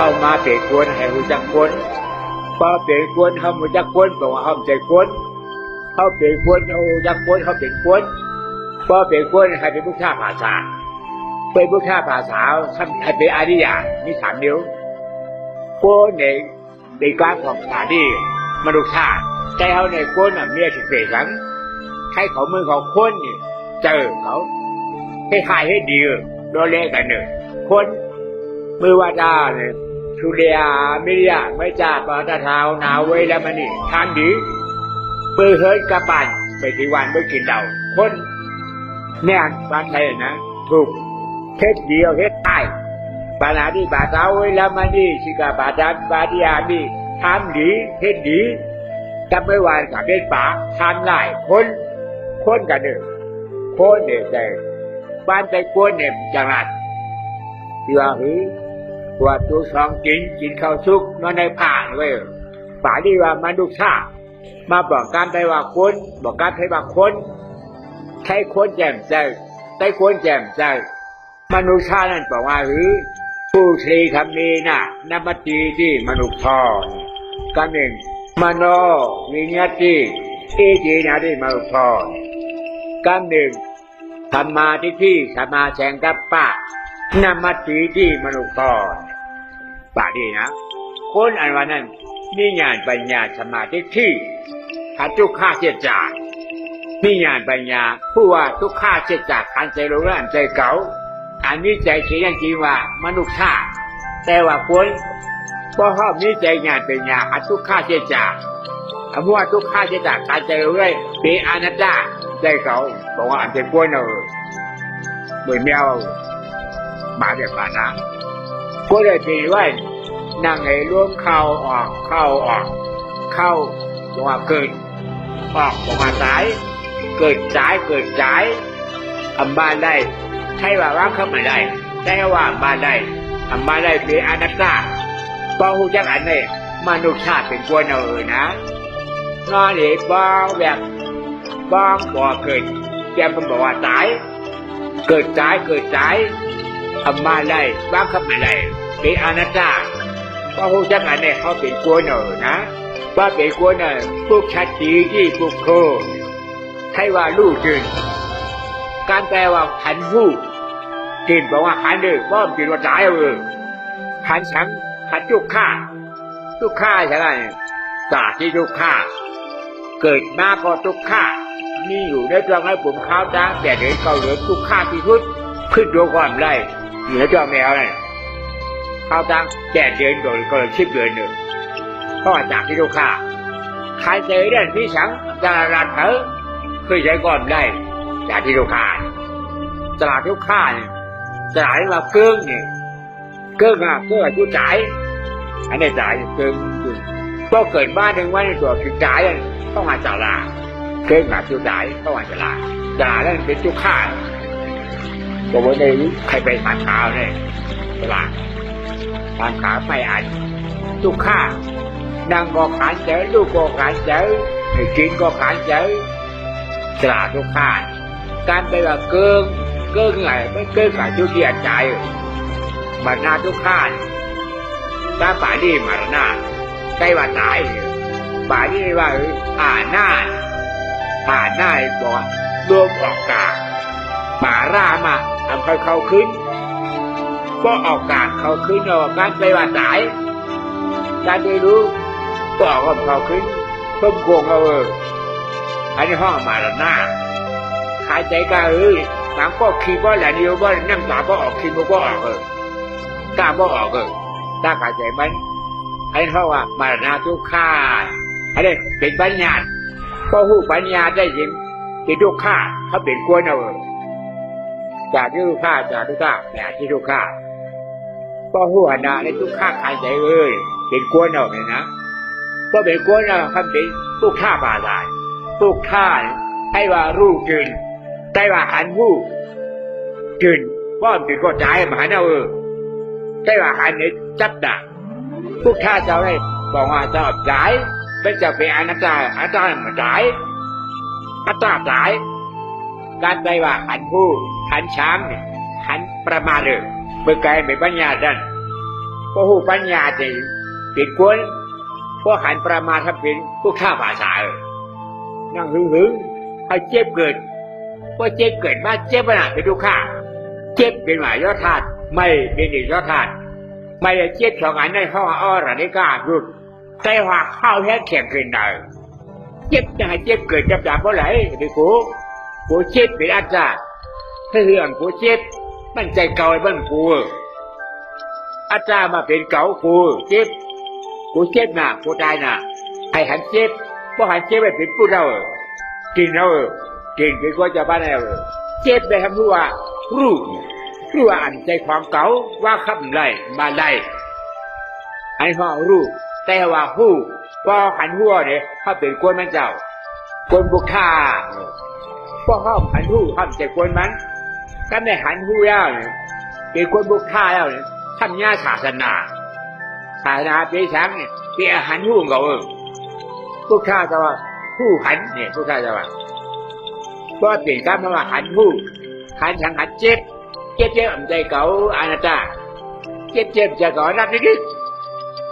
เข้ามาเป็นคนให้หูจักคนพอเป็นคนเขาหูจักคนบอกว่าเขาใจคนเขาเป็นคนเขาหูจักคนเขาเป็นคนพอเป็นคนให้เป็นผู้ฆ่าภาษาเป็นผู้ฆ่าภาษาให้เป็นอริยะมีสามนิ้วคนในการของสาดีมนุษย์ชาติใจเขาในคนเมียถึงเปรตสังให้เขามือเขาคนนี่เจอเขาให้ขายให้ดีโดนเล่กันเนี่ยคนมือว่าดาเนี่ยสุเรียมิริยะไม่จ่าปาตาเท้าหนาวไว้แล้วมันนี่ทานดีเปิดเฮิร์ตกระปันไปที่วันเมื่อกินเดาคนเนี่ยบ้านไทยนะถูกเทศเดียวเทศใต้ปานาดีบาเท้าไว้แล้วมันนี่ชิกาบาดานบาดิยามีทานดีเทศดีจำไม่วานกับเด็ดป่าทานหลายคนกันเนี่ยคนเนี่ยใจบ้านใจคนเนี่ยจังหวัดที่ว่าหือว่าตัวสองกินข้าวชุกนอนในผ่านเว้ยป่าดีว่ามันดุชามาบอกการไปว่าคนบอกการไปว่าคนใช้คนแจ่มใจใช้คนแจ่มใจมนุษย์ชานั่นบอกว่าหือผู้ชรีคำนี้น่ะนามตีที่มนุษย์ทอกันหนึ่งมโนวิญญาติเอจีนาที่มนุษย์ทอกันหนึ่งธรรมาทิฏฐิสมาแสงกัปปะนามัตติที่มนุษย์ก่อนป่าดีนะคนอันวันนั้นมีญาณปัญญาสมาธิที่ขัดทุกข้าเสียจากมีญาณปัญญาผู้ว่าทุกข้าเสียจากอันใจรู้และอันใจเก่าอันนี้ใจเสียจริงว่ามนุษย์ข้าแต่ว่าคนเพราะเขามีใจญาณปัญญาอันทุกข้าเสียจากอันว่าทุกข้าเสียจากการใจรู้เลยเป็นอนัตตาใจเก่าบอกว่าอันใจกวนเหมือนแมวมาแบบป่านะก็เลยตีไว้นั่งไอ้ร่วมเข้าออกบอกว่าเกิดออกบอกว่าตายเกิดจ่ายทำบ้านได้ใช่ว่าเข้ามาได้ได้ว่าบ้านได้ทำบ้านได้เป็นอนัตตาป้องหูจักอันนี้มนุษย์ชาติเป็นกวนนะนอนเหตุบ้องแบบบ้องบ่เกิดแกมันบอกว่าตายเกิดจ่ายทำมาได้บ้างขับมาได้เป็นอนัตตาเพราะหูจักอันนี้เขาเป็นกวนนะว่าเป็นกวนพวกชัดจีที่พวกโคให้ว่าลูกจืนการแปลว่าขันหูจีนบอกว่าขันเดือดป้อมจีนว่าตายขันฉันขันทุกข้าใช่ไหมตาที่ทุกข้าเกิดมาก็ทุกข้ามีอยู่ในตัวให้ผมข้าวจ้างแต่เดี๋ยวเขาเหลือทุกข้าที่พุทธขึ้นตัวความไรเหนือจอแมวเลยเข้าตั้งแก่เดือนโดยก็เลยชิบเดือนหนึ่งเพราะจากที่ลูกค้าใครเจอเรื่องพี่สังจะรัดเถอะเคยใช้ก่อนได้จากที่ลูกค้าตลาดลูกค้าเนี่ยตลาดว่าเกิ้งเนี่ยเกิ้งผู้จ่ายอันนี้จ่ายเกิ้งก็เกิดบ้านหนึ่งวันในตัวผู้จ่ายต้องมาตลาดเกิ้งผู้จ่ายต้องมาตลาดนั่นเป็นลูกค้าบอกว่าในใครไปทานข้าวเนี่ยตลาดทานข้าวไม่อันทุกข้านางก็ขานเจอลูกก็ขานเจอกินก็ขานเจอตลาดทุกข้าการไปว่าเกิ้งไงไม่เกิ้งกับทุกเกียรใจบัดนาทุกข้าถ้าป่าดีมาหน้าใกล้ว่าตายป่าดีว่าหน้าบอกรวมออกกาป่าร่ามาทำเขาขึ้นก็ออกกาเขาขึ้นการไปว่าตายการได้รู้ก็ออกเขาขึ้นเพิ่มโกงอันนี้ห้องมาหน้าขายใจก็น้ำก็ขี้ก็แหละเดียวก็นั่งตาก็ออกขี้ก็ออกกล้าก็ออกถ้าขายใจมันไอ้ห้องว่ามาหน้าทุกข้าอันนี้เป็นปัญญาก็หูปัญญาได้ยินที่ทุกข้าเขาเป็นกวนจากที่ทุกข้าแต่ที่ทุกข้าก็หัวหน้าในทุกข้าขายใจเป็นกวนเนี่ยนะก็เป็นกวนเขาเป็นทุกข้าบาดาลทุกข้าให้ว่ารู้จืนได้ว่าหันหูจืนป้อมจืนก็จ่ายมาได้ว่าหันเนี่ยจับด่าทุกข้าจะได้บอกว่าจะจ่ายไม่จะเป็นอนัตตามาจ่ายอัตตาจ่ายการได้ว่าหันหูหันช้างหันประมาณเมื่อไกลไม่ปัญญาดัน พอหูปัญญาจะปิดกวนพอหันประมาทถ้าเป็นพวกข้าภาษานั่งหึงให้เจ็บเกิดพอเจ็บเกิดมาเจ็บขนาดเป็นทุกข้าเจ็บเป็นหมายยอดธาตุไม่เป็นอีกยอดธาตุไม่ได้เจ็บสองอันในห้องอ้อระได้กล้ารุดใจหักเข้าแท้แข็งขึ้นได้เจ็บจะให้เจ็บเกิดจับเพราะไหนดิกูเจ็บเป็นอาจารย์ถ้าเรื่องกูเจ็บมันใจเก่าไอ้บ้านกูอาจารย์มาเป็นเก่ากูเจ็บนะกูตายนะให้หันเจ็บเพราะหันเจ็บไปเป็นผู้เรากินเรากินเป็นก็จะบ้านเราเจ็บไปทำรู้ว่ารู้ว่าอันใจความเก่าว่าขับไรมาได้ให้ห่อรู้แต่ว่าหู้พอหันหัวเนี่ยเขาเป็นคนมันเจ้าคนบุกท่าพอเขาหันหู้เขาใจคนมันถ้าไม่หันหู้แล้วเนี่ยเป็นคนบุกท่าแล้วเนี่ยทำญาศาสนาเป็นช้างเนี่ยเป็นอาหารหู้เขาบุกท่าจะว่าหู้หันเนี่ยบุกท่าจะว่าก็เปลี่ยนการมาว่าหันหู้หันทางหันเจ็บอ่ำใจเขาอาณาจักรเจ็บจะก่อรับนิด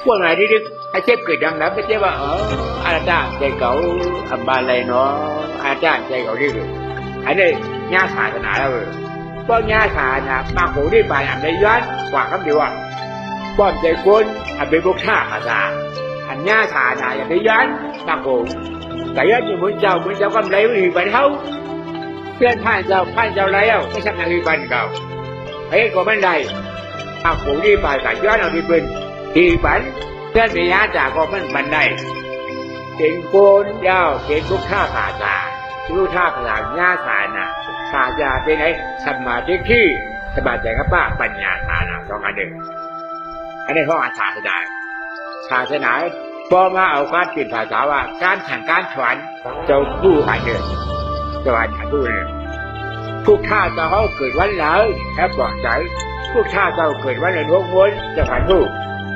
พวกไหนนิดให้เจ็บเกิดดังนั้นไม่ใช่ว่าอาณาจักรใจเขาอับบาเลยเนาะอาณาจักรใจเขาดิอันนี้ญาศาสนาแล้วป้อนญาศาสนามาโหได้ไปอันใดย้อนกว่าคำเดียวว่าป้อนใจคนอันเป็นพวกท่าภาษาอันญาศาสนาอย่างได้ย้อนมาโหแต่ย้อนอยู่เหมือนเจ้ากำไรไม่ถึงไปเท่าเพื่อนผ่านเจ้าแล้วไม่ใช่นาทีบันเก่าเฮ้ยก็ไม่ได้มาโหได้ไปแต่ย้อนเอาที่เป็นที่บันเพื่อนมีญาจากก็มันบันได้เป็นโกนยาวเป็นพวกท่าภาษารู้ท่าภาษาญาศาสนาศาสนาเป็นไงสมาธิที่สบายใจครับป้าปัญญาฐานะสองอันหนึ่งอันนี้ห้องศาสนาพอมาเอาการเปลี่ยนภาษาว่าการแข่งการสอนเจ้าผู้หันเดินสวรรค์ผู้เนี่ยทุกท่าเจ้าเขาเกิดวันแล้วแอบบอกใจทุกท่าเจ้าเกิดวันเลยทุกคนจะหันผู้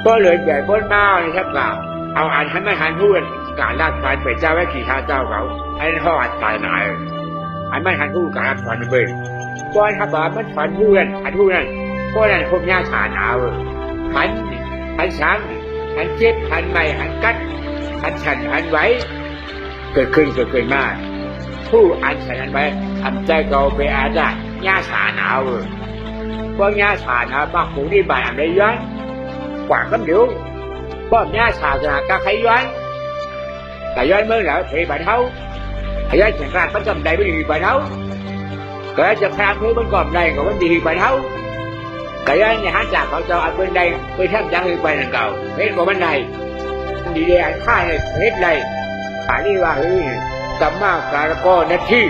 ก็เลยใหญ่พ้นมาในทับกล่าวเอาอันให้ไม่หันผู้การลากการเป็นเจ้าไว้ขี่ท่าเจ้าเขาอันนี้ห้องศาสนาอันไม่หันผู้การสอนเบิร์ก้อนทับบามันสอนผู้นั้นหันผู้นั้นก็นั่นพวกญาฐานเอาหันช้างหันเจ็บหันใหม่หันกัดหันฉันหันไหวเกิดขึ้นมาผู้อันฉันหันไหวทำใจเราไปอาจารย์ญาฐานเอาพวกญาฐานเอาบ้าหูที่บ่ายอันใดย้อนกว่ากันเดียวป้อมญาฐานจะหาการใครย้อนแต่ย้อนเมื่อไหร่เทไปเท่าไอ้ย้อนแข่งการมันจำได้ไม่ดีไปเท่าก็จะแข่งเพื่อมันก่อนได้ก็มันดีไปเท่าcái nhà hát giảเขาจะเอาbên đâyไปทำจังคือไปนั่นเก่าเฮ็ดบ่มันได้ดีเดอันค่ายเฮ็ดได้ป่านี้ว่าเฮ้ยสัมมาการก็หน้าที่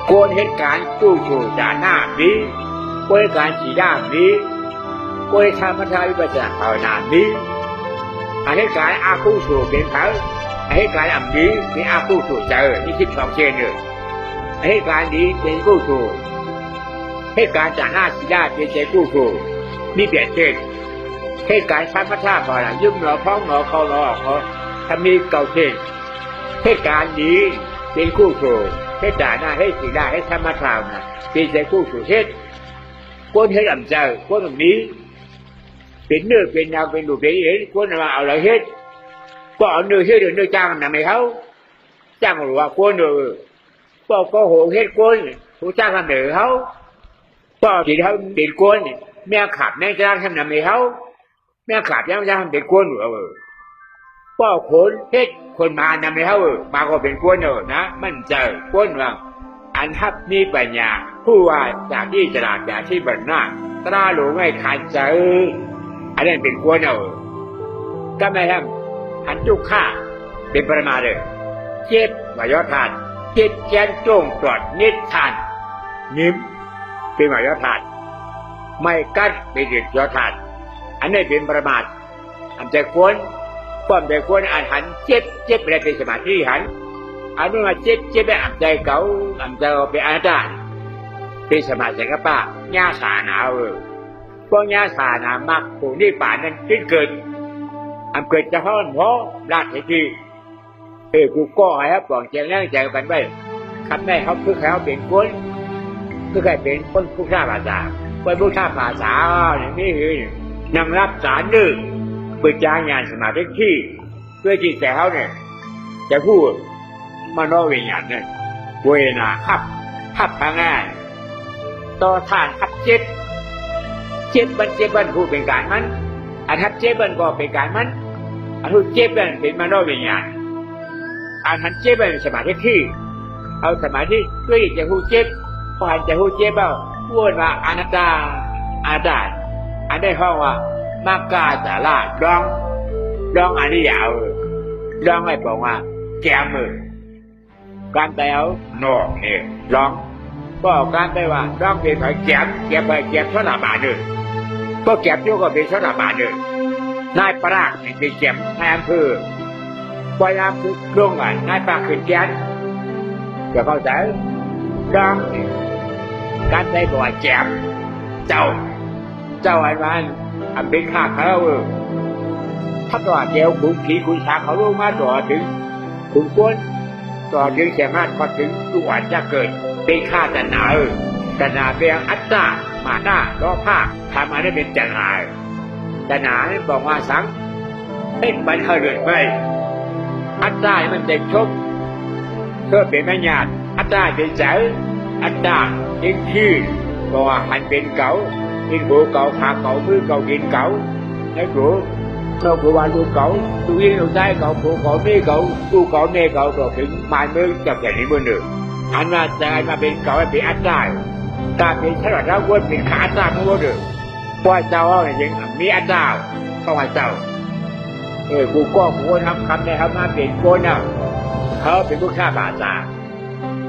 โกนเหตุการณ์ตู้สู่ด้านหน้าดีโกนการสีด้ามดีโกนธรรมชาติวิปัสสนาภาวนาดีอันเหตุการณ์อาคูสู่เป็นเขาเหตุการณ์อันดีเป็นอาคูสู่เจอนี่คิด2เชนเลยเหตุการณ์ดีเป็นกู้สู่เหตุการณ์จากหน้าสีด้าเป็นใจกู้สู่นี่เปลี่ยนเช่นเหตุการณ์ธรรมชาติภาวนายุ่งหนอพ้องหนอเข้าหนอออกทำมีเก่าเช่นเหตุการณ์ดีเป็นกู้สู่เหตุการณ์หน้าให้สีด้าให้ธรรมชาตินะเป็นใจกู้สู่เช่นคนให้อันเจอคนตรงนี้เป็นเนื้อเป็นยาวเป็นดูเป็นเห็นคนมาเอาอะไรเฮ็ดก็เอาเนื้อเฮ็ดเนื้อจ้างนำให้เขาจ้างหรือว่าคนเนื้อก็โหเฮ็ดคนผู้จ้างกันเนื้อเขาก็ที่เขาเด็ดคนแม่ขับแม่จ้างทำนำให้เขาแม่ขับยังจ้างเด็ดคนหรือก็คนเฮ็ดคนมานำให้เขามาก็เป็นคนเนอนะมันเจอคนว่าอันทับมีปัญญาผู้ว่าจากที่ตลาดจากที่บรรณาตราหลวงไม่ขาดเจออันนั้นเป็นคนเนอก็ไม่ทำหันจุกฆ่าเป็นปรมาเลยเจ็บวายทานเจ็บแกนจงปลอดนิทานนิ้มเป็นวายทานไม่กัดเป็นดิยทานอันนี้เป็นประมาทอันใจควรป้อมใจควรอ่านหันเจ็บอะไรเป็นสมาธิหันอันนู้นมาเจ็บไปอันใจเก่าอันใจเป็นอาจารย์เป็นสมาธิกับป้าญาสาหนาวพวกญาสาหนามักผู้ที่ป่านั้นคิดเกิดอันเกิดจะห้อนพ้อลาดให้ทีกูก็ให้ครับบอกแจ้งแรงใจกันไปคำแม่เขาคือเขาเป็นคนคือใครเป็นคนผู้ชาภาษาคนผู้ชาภาษาเนี่ยนี่คือ นั่งรับสารนึกเปิดจางานสมาธิที่เพื่อที่แต่เขาเนี่ยจะพูดมโนวิญญาณเนี่ยเวนาขับทางง่ายต่อท่านขับเจ็บบันผู้เป็นการมันอันทับเจ็บบันก็เป็นการมันอันทุเจ็บบันเป็นมโนวิญญาณอันทันเจ็บบันสมาธิที่เอาสมาธิเพื่อจะหูเจ็บพอหันจะหูเจ็บเอาพูดว่าอนัตตาอันได้ห้องว่ามากาสาราดองอันนี้ยาวดองให้บอกว่าแกมือการแปลโน่เนี่ยร้องก็การแปลว่าร้องเป็นแกมชนะบาทหนึ่งก็แกมโยก็เป็นชนะบาทหนึ่งนายปรากเป็นแกมนายอำเภอพอยามคือลงอ่ะนายปรากขึ้นแกนจะเข้าใจร้องการแปลบอกว่าแกมเจ้าอันมันเป็นข้าเขาถ้าตัวเดียวคุณผีคุณชาเขาลงมาต่อถึงคุณก้นต่อถึงแก่มากพอถึงตัวจะเกิดเป็นข้าตัณหาเป็นอัตตามาหน้าล้อผ้าทำอะไรเป็นตัณหาบอกว่าสังให้มันเหินไปอัตตามันเด็กชกเพื่อเป็นแม่ญาติอัตตาเป็นเจ้าอัตตาเป็นชื่อบอกว่าหันเป็นเก่าเป็นหัวเก่าขาเก่ามือเก่าดินเก่าแล้วหัวเราผู้ว่าลูกเก่าตัวยิ่งเราได้เก่าผู้เก่าแม่เก่าผู้เก่าแม่เก่าต่อถึงมาเมื่อจับอย่างนี้บนหนึ่งอันมาจะมาเป็นเก่าเป็นอัตตาการเป็นฉลาดแล้ววนเป็นขาอัตตาทั้งหมดเลยเพราะเจ้าเนี่ยยังมีอัตตาเข้ามาเจ้ากูก็กูทำคำเนี่ยครับมาเป็นโกนเอาเขาเป็นผู้ฆ่าป่าสา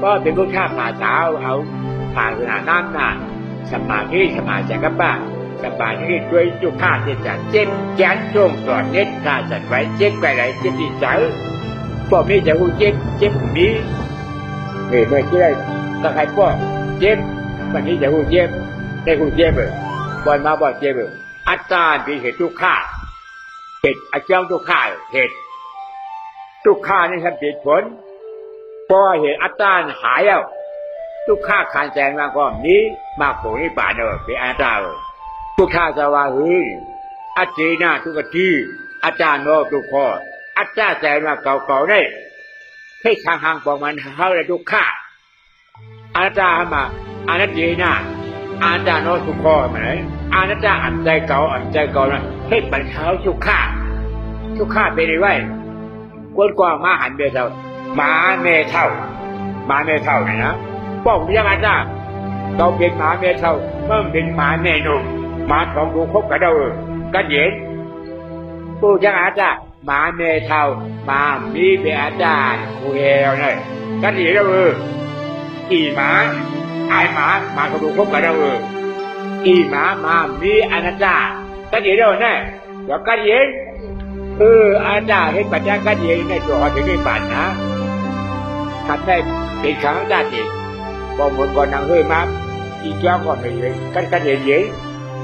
ก็เป็นผู้ฆ่าป่าสาเอาผ่านสถานะน่ะสมาธิสมาจักรป้าสมาธิด้วยจุข้าเจ็ดเจ็ดแกนช่วงตรวจเจ็ดข้าจัดไว้เจ็ดไกลไหลเจ็ดที่เสือพวกนี้จะหูเจ็บมีเมื่อที่ได้ถ้าใครพวกเจ็บวันนี้จะหูเจ็บได้หูเจ็บเลยบ่อยมาบ่อยเจ็บเลยอัตตาเป็นเหตุทุกข้าเหตุอาเจ้าทุกข้าเหตุทุกข้านี่ทำเหตุผลพอเหตุอัตตาหายแล้วทุกข้าขันแสงมาก็นี้มากกว่านี้ป่าเนอะเป็นอัตตาทุกข้าจะว่าเฮ้ยอาเจน่าทุกทีอาจารย์โนทุกข้ออาจารย์แสงมาเก่าๆได้ให้ทางห่างประมาณเท่าไรทุกข้าอาจารย์มาอาเจน่าอาจารย์โนทุกข้อไหมอาจารย์อันใจเก่านะให้บรรเทาทุกข้าเป็นไว้กวนกว่ามาหันเบเท่ามาเมเท่าเนี่ยนะป้องยังอาจารย์เราเป็นหมาเมเท่าเมื่อเป็นหมาเมนุ่มมาทองดูคบกับเราก็เย็นผู้จังอาจารย์หมาเมเท่ามามีเป็นอาจารย์ผู้เฮลเนี่ยก็เย็นเราอีหมาไอหมาทองดูคบกับเราอีหมามีอาจารย์ก็เย็นเราเนี่ยแล้วก็เย็นอาจารย์ให้ปัจจัยก็เย็นในตัวถึงในบ้านนะทำได้เป็นครั้งได้จริงพอหมดก่อนนั่งเฮ้ยมาอีกแล้วก็ไม่เย็นก็เย็น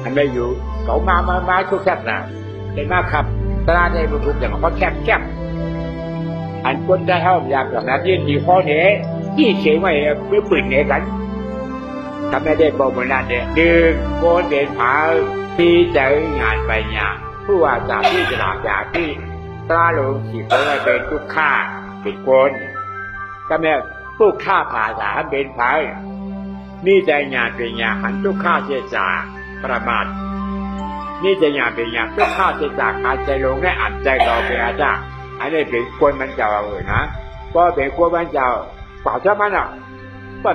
อันไม่อยู่เขามาทุกแคบนะได้มาขับตลาดได้บุกอย่างเขาแคบอันคนได้เท่าอยากแบบนั้นยืนที่ข้อนี้ที่เฉยไม่เพื่อปืนเนี่ยกันทำไม่ได้บอกเหมือนนั้นเนี่ยดึงโกนเดินผาปีเจองานไปอย่างผู้ว่าจากที่จะหลับจากที่ตาลงขีดเลยเป็นทุกข้าเป็นโกนก็แม่ผู้ข้าภาษาเป็นไผ่นี่ใจงานเป็นงานหันทุกข้าเจจาประมาทนี่จะงานเป็นงานทุกข้าเจจาขาดใจลงได้อัดใจต่อเป็นอาจารย์อันนี้เป็นคนมันเจ้าเลยนะก็เป็นคนมันเจ้าป่าเจ้ามันอ่ะ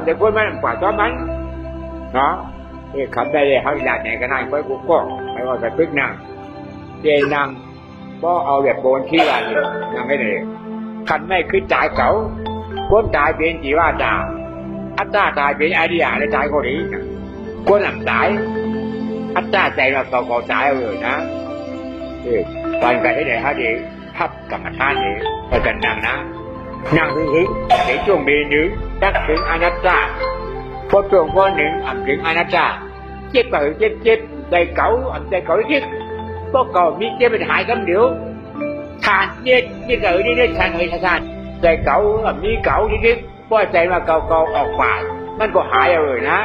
เป็นคนมันป่าเจ้ามันเนาะคำได้เลยเขาอยากไหนก็นั่งไปกูก็ไม่ว่าจะพึ่งนั่งเจนั่งก็เอาแบบโบนขี้อะไรนั่งไม่ได้คันไม่คือจ่ายเขาคนตายเป็นจีว่าจ่าอัตตาตายเป็นไอเดียอะไรตายคนนี้คนหลังตายอัตตาใจเราเก่าตายเลยนะตอนกันได้ไหนฮะดีพับกรรมฐานนี้ไปกันนั่งหึงในช่วงเบนึงตักถึงอนัตตาพอช่วงข้อหนึ่งอ่านถึงอนัตตาเจ็บใจเก่าใจเก่าที่ก็เก่ามีเจ็บเป็นหายคำเดียวทานเนี่ยเก่านี่ทานเฮ้ยทานใจเก่ามีเก่านิดๆพอใจมาเก่าออกปากมันก็หายเลยนะ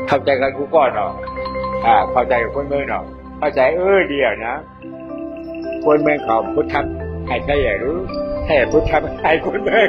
เข้าใจกันกูก่อนเนาะเข้าใจกับคนเมื่อเนาะ เข้าใจเดียวนะคนเมืองเขาพุทธให้ใครรู้แค่พุทธให้คนเมือง